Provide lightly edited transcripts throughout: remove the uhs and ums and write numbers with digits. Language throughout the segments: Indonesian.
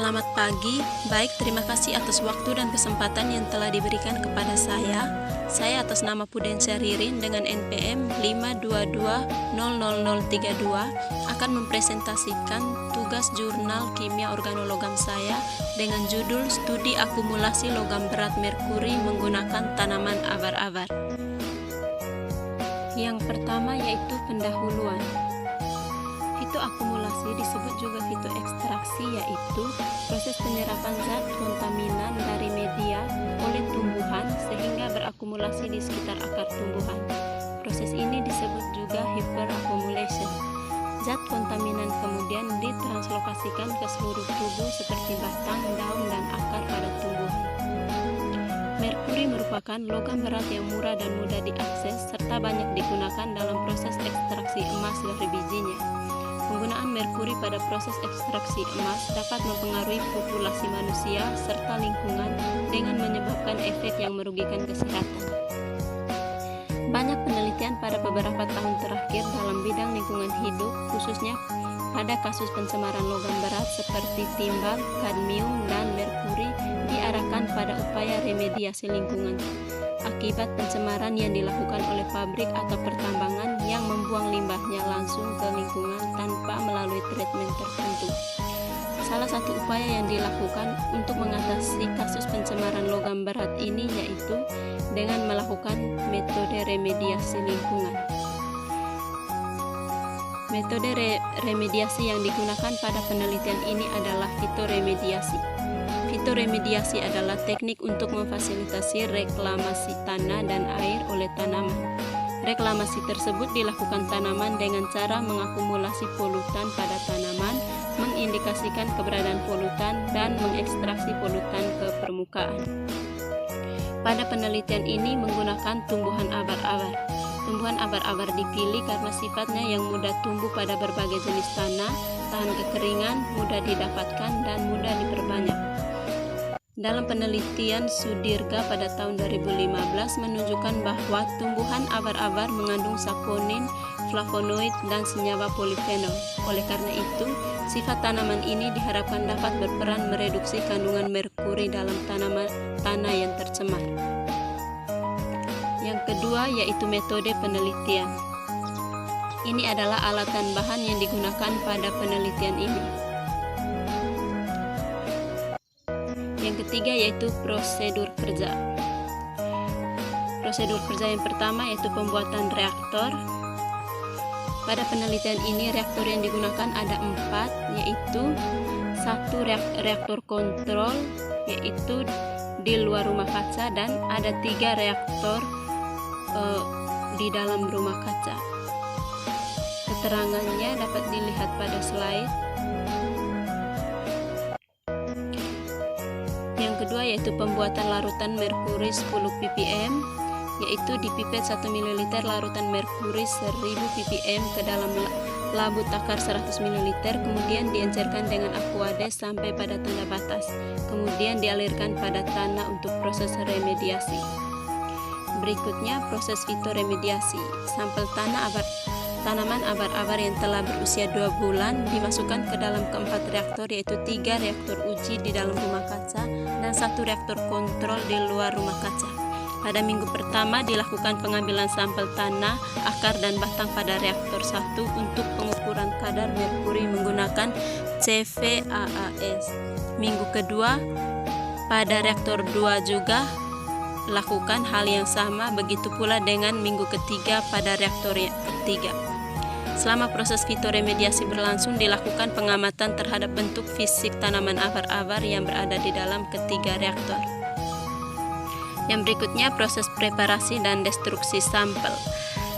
Selamat pagi, baik terima kasih atas waktu dan kesempatan yang telah diberikan kepada saya. Saya atas nama Pudensia Ririn dengan NPM 5220032 akan mempresentasikan tugas jurnal kimia organologam saya dengan judul Studi Akumulasi Logam Berat Merkuri Menggunakan Tanaman Abar-abar. Yang pertama yaitu pendahuluan. Fitoakumulasi disebut juga fitoekstraksi, yaitu proses penyerapan zat kontaminan dari media oleh tumbuhan sehingga berakumulasi di sekitar akar tumbuhan. Proses ini disebut juga hyperaccumulation. Zat kontaminan kemudian ditranslokasikan ke seluruh tubuh seperti batang, daun, dan akar pada tumbuhan. Merkuri merupakan logam berat yang murah dan mudah diakses serta banyak digunakan dalam proses ekstraksi emas dari bijinya. Penggunaan merkuri pada proses ekstraksi emas dapat mempengaruhi populasi manusia serta lingkungan dengan menyebabkan efek yang merugikan kesehatan. Banyak penelitian pada beberapa tahun terakhir dalam bidang lingkungan hidup, khususnya pada kasus pencemaran logam berat seperti timbal, kadmium, dan merkuri diarahkan pada upaya remediasi lingkungan akibat pencemaran yang dilakukan oleh pabrik atau pertambangan yang membuang limbahnya langsung ke lingkungan tanpa melalui treatment tertentu. Salah satu upaya yang dilakukan untuk mengatasi kasus pencemaran logam berat ini yaitu dengan melakukan metode remediasi lingkungan. Metode remediasi yang digunakan pada penelitian ini adalah fitoremediasi. Fitoremediasi adalah teknik untuk memfasilitasi reklamasi tanah dan air oleh tanaman. Reklamasi tersebut dilakukan tanaman dengan cara mengakumulasi polutan pada tanaman, mengindikasikan keberadaan polutan, dan mengekstraksi polutan ke permukaan. Pada penelitian ini menggunakan tumbuhan abar-abar. Tumbuhan abar-abar dipilih karena sifatnya yang mudah tumbuh pada berbagai jenis tanah, tahan kekeringan, mudah didapatkan, dan mudah diperbanyak. Dalam penelitian Sudirga pada tahun 2015 menunjukkan bahwa tumbuhan abar-abar mengandung saponin, flavonoid, dan senyawa polifenol. Oleh karena itu, sifat tanaman ini diharapkan dapat berperan mereduksi kandungan merkuri dalam tanah yang tercemar. Yang kedua yaitu metode penelitian. Ini adalah alat dan bahan yang digunakan pada penelitian ini. Yang ketiga yaitu prosedur kerja. Prosedur kerja yang pertama yaitu pembuatan reaktor. Pada penelitian ini reaktor yang digunakan ada 4, yaitu satu reaktor kontrol yaitu di luar rumah kaca, dan ada 3 reaktor di dalam rumah kaca. Keterangannya dapat dilihat pada slide. Yang kedua yaitu pembuatan larutan merkuri 10 ppm, yaitu di pipet 1 ml larutan merkuri 1000 ppm ke dalam labu takar 100 ml, kemudian diencerkan dengan aquades sampai pada tanda batas, kemudian dialirkan pada tanah untuk proses remediasi. Berikutnya proses fitoremediasi. Sampel tanaman abar-abar yang telah berusia 2 bulan dimasukkan ke dalam keempat reaktor, yaitu 3 reaktor uji di dalam rumah kaca dan 1 reaktor kontrol di luar rumah kaca. Pada minggu pertama dilakukan pengambilan sampel tanah, akar, dan batang pada reaktor 1 untuk pengukuran kadar merkuri menggunakan CVAAS. Minggu kedua pada reaktor 2 juga lakukan hal yang sama, begitu pula dengan minggu ketiga pada reaktor ketiga. Selama proses fitoremediasi berlangsung dilakukan pengamatan terhadap bentuk fisik tanaman abar-abar yang berada di dalam ketiga reaktor. Yang berikutnya proses preparasi dan destruksi sampel.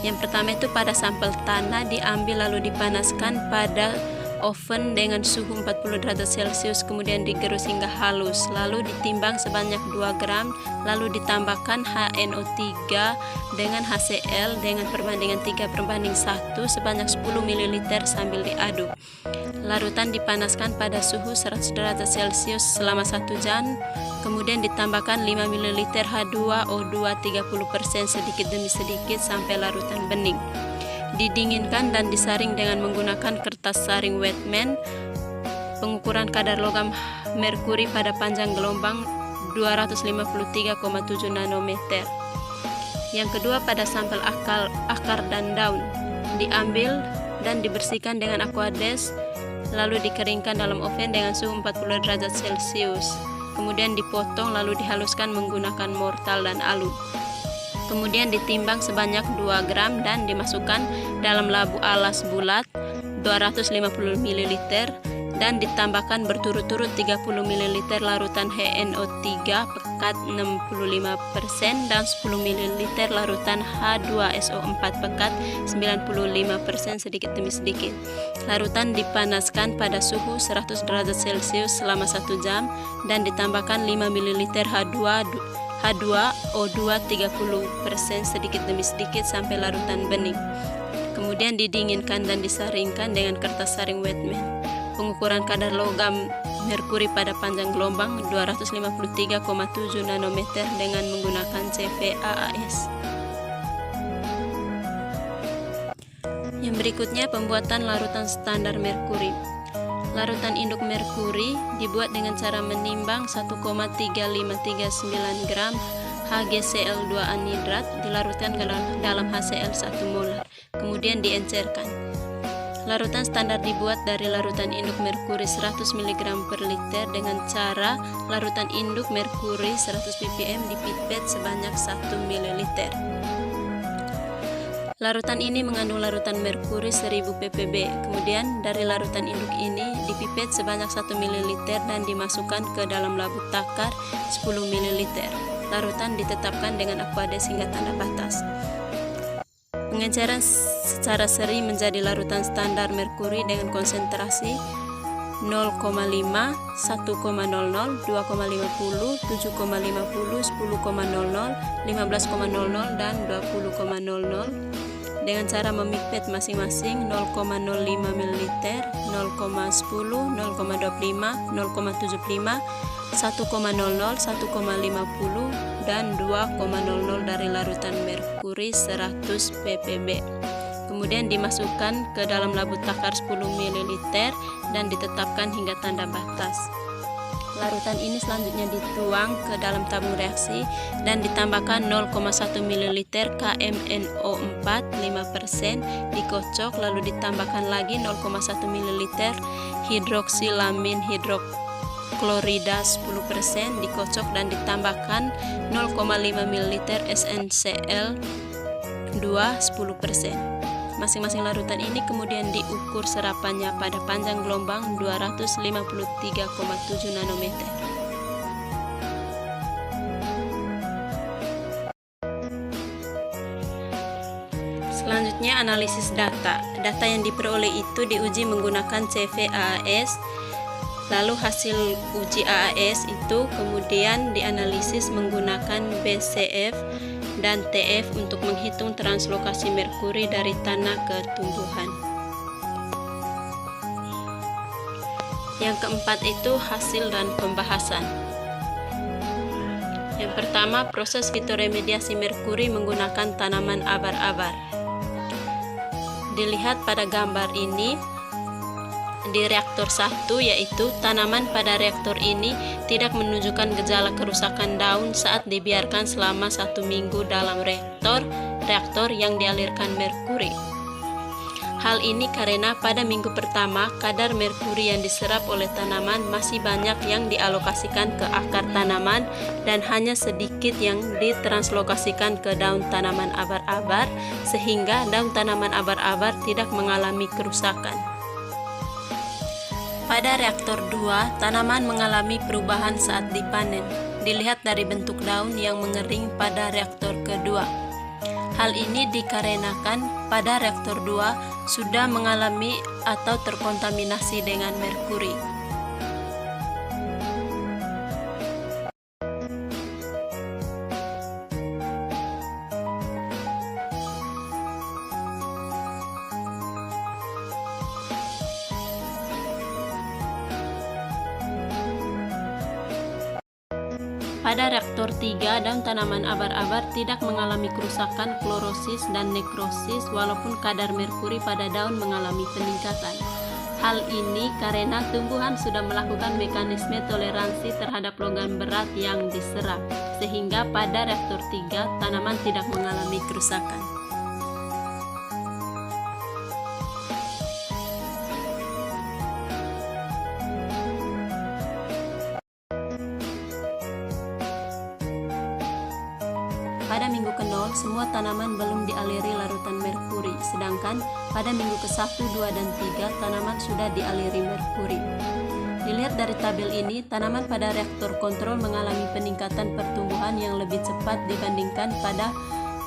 Yang pertama itu pada sampel tanah diambil lalu dipanaskan pada oven dengan suhu 40 derajat Celcius, kemudian digerus hingga halus, lalu ditimbang sebanyak 2 gram, lalu ditambahkan HNO3 dengan HCl dengan perbandingan 3:1 sebanyak 10 ml sambil diaduk. Larutan dipanaskan pada suhu 100 derajat Celcius selama 1 jam, kemudian ditambahkan 5 ml H2O2 30% sedikit demi sedikit sampai larutan bening. Didinginkan dan disaring dengan menggunakan kertas saring wetman. Pengukuran kadar logam merkuri pada panjang gelombang 253,7 nanometer. Yang kedua, pada sampel akar dan daun diambil dan dibersihkan dengan aquades, lalu dikeringkan dalam oven dengan suhu 40 derajat Celcius. Kemudian dipotong lalu dihaluskan menggunakan mortal dan alu. Kemudian ditimbang sebanyak 2 gram dan dimasukkan dalam labu alas bulat 250 ml dan ditambahkan berturut-turut 30 ml larutan HNO3 pekat 65% dan 10 ml larutan H2SO4 pekat 95% sedikit demi sedikit. Larutan dipanaskan pada suhu 100 derajat Celcius selama 1 jam dan ditambahkan 5 ml H2O2 30% sedikit demi sedikit sampai larutan bening. Kemudian didinginkan dan disaringkan dengan kertas saring wetman. Pengukuran kadar logam merkuri pada panjang gelombang 253,7 nanometer dengan menggunakan CVAAS. Yang berikutnya, pembuatan larutan standar merkuri. Larutan induk merkuri dibuat dengan cara menimbang 1,3539 gram HgCl2 anhidrat dilarutkan dalam HCl 1 molar, kemudian diencerkan. Larutan standar dibuat dari larutan induk merkuri 100 mg per liter dengan cara larutan induk merkuri 100 ppm dipipet sebanyak 1 ml. Larutan ini mengandung larutan merkuri 1000 ppb. Kemudian dari larutan induk ini dipipet sebanyak 1 ml dan dimasukkan ke dalam labu takar 10 ml. Larutan ditetapkan dengan aquades hingga tanda batas. Pengenceran secara seri menjadi larutan standar merkuri dengan konsentrasi 0,5, 1,00, 2,50, 7,50, 10,00, 15,00 dan 20,00 dengan cara memipet masing-masing 0,05 ml, 0,10, 0,25, 0,75, 1,00, 1,50 dan 2,00 dari larutan merkuri 100 ppb. Kemudian dimasukkan ke dalam labu takar 10 ml dan ditetapkan hingga tanda batas. Larutan ini selanjutnya dituang ke dalam tabung reaksi dan ditambahkan 0,1 ml KMNO4 5%, dikocok lalu ditambahkan lagi 0,1 ml hidroksilamin hidroklorida 10%, dikocok dan ditambahkan 0,5 ml SnCl2 10%. Masing-masing larutan ini kemudian diukur serapannya pada panjang gelombang 253,7 nanometer. Selanjutnya, analisis data. Data yang diperoleh itu diuji menggunakan CVAAS. Lalu hasil uji AAS itu kemudian dianalisis menggunakan BCF dan TF untuk menghitung translokasi merkuri dari tanah ke tumbuhan. Yang keempat itu hasil dan pembahasan. Yang pertama, proses fitoremediasi merkuri menggunakan tanaman abar-abar. Dilihat pada gambar ini, di reaktor 1 yaitu tanaman pada reaktor ini tidak menunjukkan gejala kerusakan daun saat dibiarkan selama 1 minggu dalam reaktor yang dialirkan merkuri. Hal ini karena pada minggu pertama kadar merkuri yang diserap oleh tanaman masih banyak yang dialokasikan ke akar tanaman dan hanya sedikit yang ditranslokasikan ke daun tanaman abar-abar sehingga daun tanaman abar-abar tidak mengalami kerusakan. Pada reaktor 2, tanaman mengalami perubahan saat dipanen. Dilihat dari bentuk daun yang mengering pada reaktor kedua. Hal ini dikarenakan pada reaktor 2 sudah mengalami atau terkontaminasi dengan merkuri. Pada reaktor 3, daun tanaman abar-abar tidak mengalami kerusakan, klorosis, dan nekrosis walaupun kadar merkuri pada daun mengalami peningkatan. Hal ini karena tumbuhan sudah melakukan mekanisme toleransi terhadap logam berat yang diserap, sehingga pada reaktor 3 tanaman tidak mengalami kerusakan. Pada minggu ke-0, semua tanaman belum dialiri larutan merkuri, sedangkan pada minggu ke-1, 2, dan 3, tanaman sudah dialiri merkuri. Dilihat dari tabel ini, tanaman pada reaktor kontrol mengalami peningkatan pertumbuhan yang lebih cepat dibandingkan pada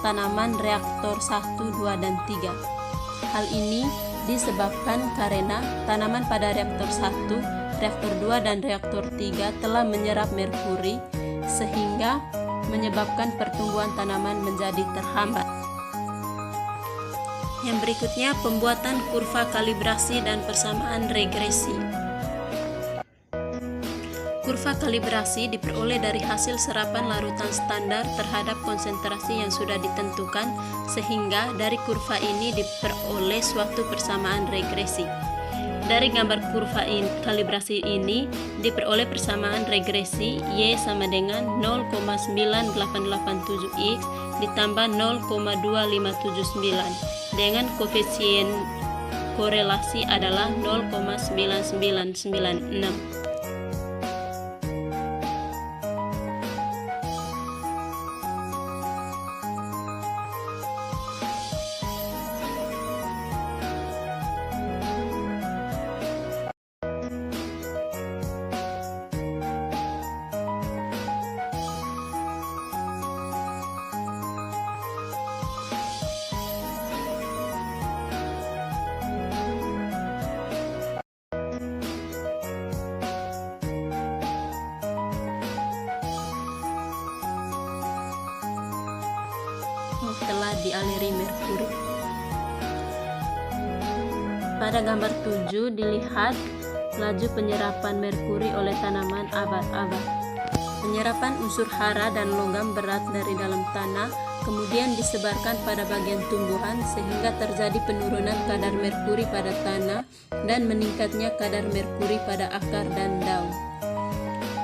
tanaman reaktor 1, 2, dan 3. Hal ini disebabkan karena tanaman pada reaktor 1, reaktor 2, dan reaktor 3 telah menyerap merkuri, sehingga menyebabkan pertumbuhan tanaman menjadi terhambat. Yang berikutnya, pembuatan kurva kalibrasi dan persamaan regresi. Kurva kalibrasi diperoleh dari hasil serapan larutan standar terhadap konsentrasi yang sudah ditentukan, sehingga dari kurva ini diperoleh suatu persamaan regresi. Dari gambar kurva kalibrasi ini diperoleh persamaan regresi Y sama dengan 0,9887X ditambah 0,2579 dengan koefisien korelasi adalah 0,9996. Telah dialiri merkuri. Pada gambar 7 dilihat laju penyerapan merkuri oleh tanaman abad-abad. Penyerapan unsur hara dan logam berat dari dalam tanah kemudian disebarkan pada bagian tumbuhan sehingga terjadi penurunan kadar merkuri pada tanah dan meningkatnya kadar merkuri pada akar dan daun.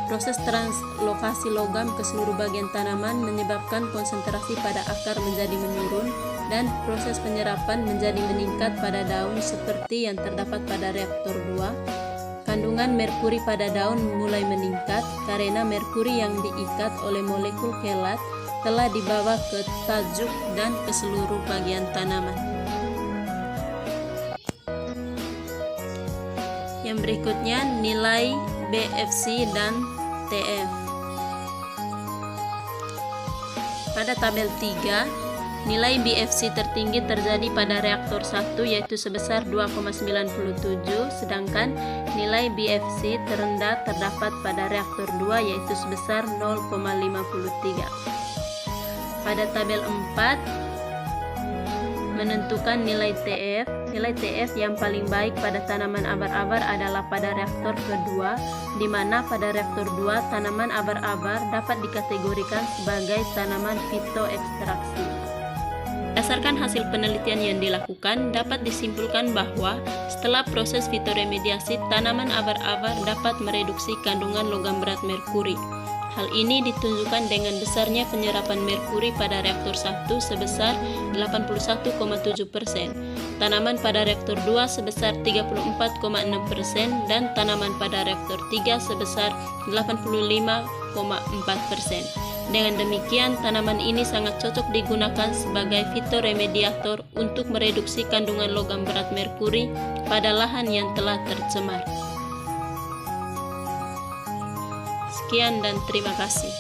Proses translokasi logam ke seluruh bagian tanaman menyebabkan konsentrasi pada akar menjadi menurun dan proses penyerapan menjadi meningkat pada daun seperti yang terdapat pada reaktor 2. Kandungan merkuri pada daun mulai meningkat karena merkuri yang diikat oleh molekul kelat telah dibawa ke tajuk dan ke seluruh bagian tanaman. Yang berikutnya nilai BFC dan TF. Pada tabel 3, nilai BFC tertinggi terjadi pada reaktor 1 yaitu sebesar 2,97, sedangkan nilai BFC terendah terdapat pada reaktor 2 yaitu sebesar 0,53. Pada tabel 4 menentukan nilai TF. Nilai TF yang paling baik pada tanaman abar-abar adalah pada reaktor kedua, di mana pada reaktor 2 tanaman abar-abar dapat dikategorikan sebagai tanaman fitoekstraksi. Berdasarkan hasil penelitian yang dilakukan, dapat disimpulkan bahwa setelah proses fitoremediasi, tanaman abar-abar dapat mereduksi kandungan logam berat merkuri. Hal ini ditunjukkan dengan besarnya penyerapan merkuri pada reaktor 1 sebesar 81,7%, tanaman pada reaktor 2 sebesar 34,6%, dan tanaman pada reaktor 3 sebesar 85,4%. Dengan demikian, tanaman ini sangat cocok digunakan sebagai fitoremediator untuk mereduksi kandungan logam berat merkuri pada lahan yang telah tercemar. Sekian dan terima kasih.